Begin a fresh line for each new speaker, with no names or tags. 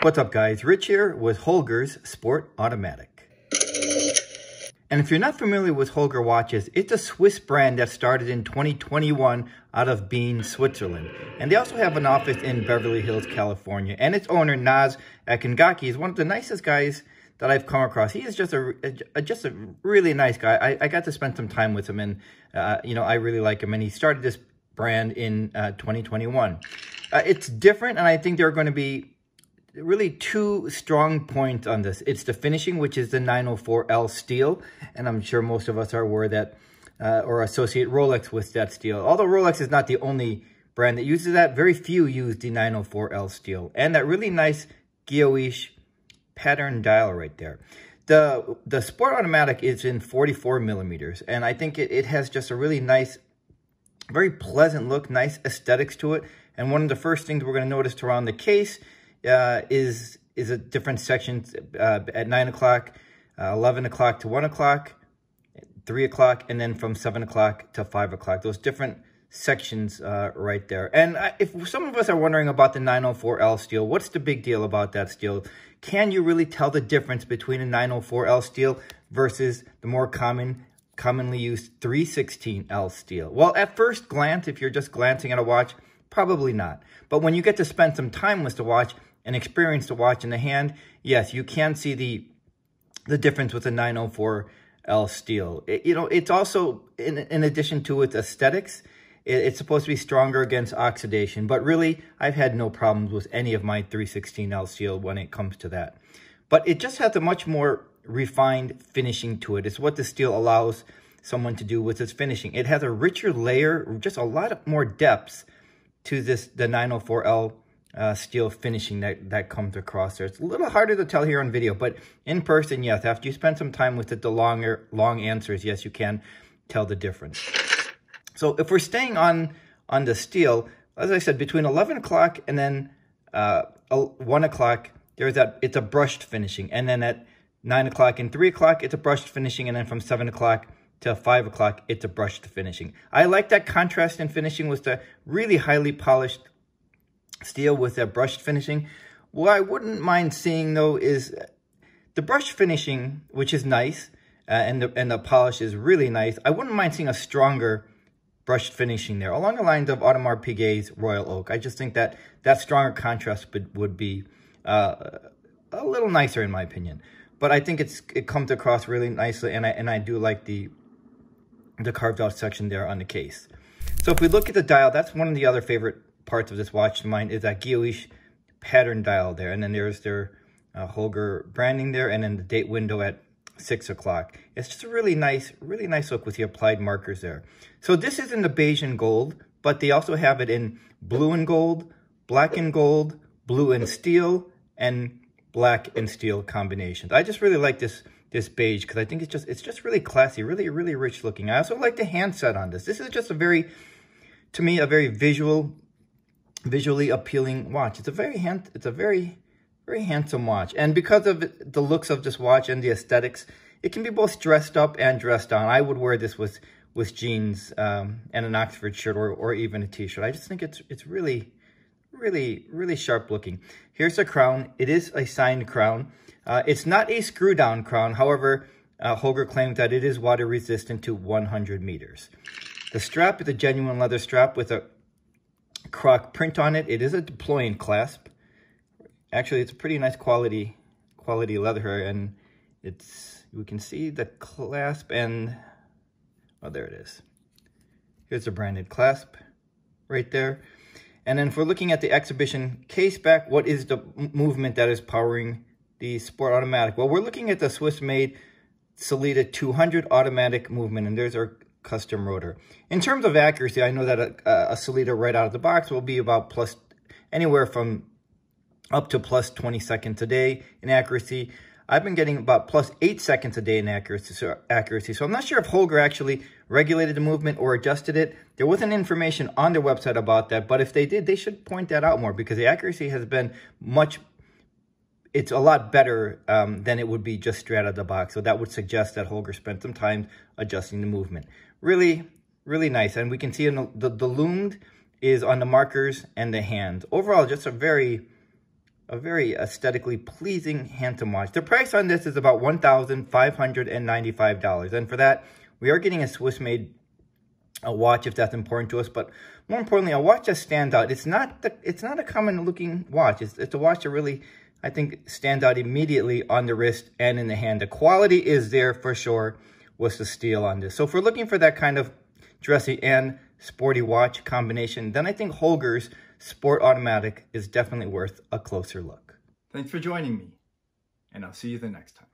What's up guys, Rich here with Holgar's Sport Automatic. And if you're not familiar with Holgar watches, it's a Swiss brand that started in 2021 out of Bienne, Switzerland. And they also have an office in Beverly Hills, California. And its owner, Naz Akingaki, is one of the nicest guys that I've come across. He is just a really nice guy. I got to spend some time with him, and I really like him. And he started this brand in 2021. It's different, and I think there are going to be really two strong points on this. It's the finishing, which is the 904L steel, and I'm sure most of us are aware that or associate Rolex with that steel. Although Rolex is not the only brand that uses that, very few use the 904L steel, and that really nice Gearish pattern dial right there. The Sport Automatic is in 44 millimeters, and I think it has just a really nice, very pleasant look, nice aesthetics to it. And one of the first things we're going to notice around the case is a different sections at 9 o'clock, 11 o'clock to 1 o'clock, 3 o'clock, and then from 7 o'clock to 5 o'clock. Those different sections right there. And if some of us are wondering about the 904L steel, what's the big deal about that steel? Can you really tell the difference between a 904L steel versus the more commonly used 316L steel? Well, at first glance, if you're just glancing at a watch, probably not. But when you get to spend some time with the watch and experience the watch in the hand, yes, you can see the difference with the 904L steel. It's also, in addition to its aesthetics, it's supposed to be stronger against oxidation. But really, I've had no problems with any of my 316L steel when it comes to that. But it just has a much more refined finishing to it. It's what the steel allows someone to do with its finishing. It has a richer layer, just a lot more depth to the 904L steel finishing that comes across there. It's a little harder to tell here on video, but in person, yes, after you spend some time with it, the long answers, yes, you can tell the difference. So if we're staying on the steel, as I said, between 11 o'clock and then 1 o'clock, it's a brushed finishing. And then at 9 o'clock and 3 o'clock, it's a brushed finishing. And then from 7 o'clock to 5 o'clock, it's a brushed finishing. I like that contrast in finishing with the really highly polished steel with that brushed finishing. What I wouldn't mind seeing, though, is the brushed finishing, which is nice, and the polish is really nice. I wouldn't mind seeing a stronger brushed finishing there, along the lines of Audemars Piguet's Royal Oak. I just think that stronger contrast would be a little nicer, in my opinion. But I think it comes across really nicely, and I do like the carved out section there on the case. So if we look at the dial, that's one of the other favorite parts of this watch of mine, is that Gearish pattern dial there. And then there's their Holgar branding there, and then the date window at 6 o'clock. It's just a really nice look with the applied markers there. So this is in the beige and gold, but they also have it in blue and gold, black and gold, blue and steel, and black and steel combinations. I just really like this beige because I think it's just really classy, really rich looking. I also like the handset on this. This is just to me, a very visually appealing watch. It's a very handsome watch. And because of the looks of this watch and the aesthetics, it can be both dressed up and dressed down. I would wear this with jeans and an Oxford shirt or even a t-shirt. I just think it's really sharp looking. Here's the crown. It is a signed crown. It's not a screw down crown. However, Holgar claims that it is water resistant to 100 meters. The strap is a genuine leather strap with a croc print on it. It is a deploying clasp. Actually, it's a pretty nice quality leather here, and we can see the clasp, and oh, there it is. Here's the branded clasp right there. And then if we're looking at the exhibition case back, what is the movement that is powering the Sport Automatic? Well, we're looking at the Swiss-made Sellita 200 automatic movement, and there's our custom rotor. In terms of accuracy, I know that a Sellita right out of the box will be about anywhere from up to plus 20 seconds a day in accuracy. I've been getting about plus 8 seconds a day in accuracy. So I'm not sure if Holgar actually regulated the movement or adjusted it. There wasn't information on their website about that, but if they did, they should point that out more, because the accuracy has been it's a lot better than it would be just straight out of the box. So that would suggest that Holgar spent some time adjusting the movement. Really nice. And we can see the loomed is on the markers and the hands. Overall, just a very a very aesthetically pleasing, handsome watch. The price on this is about $1,595. And for that, we are getting a Swiss-made watch if that's important to us. But more importantly, a watch that stands out. It's not a common-looking watch. It's a watch that really, I think, stands out immediately on the wrist and in the hand. The quality is there for sure with the steel on this. So if we're looking for that kind of dressy and sporty watch combination, then I think Holgar's Sport Automatic is definitely worth a closer look. Thanks for joining me, and I'll see you the next time.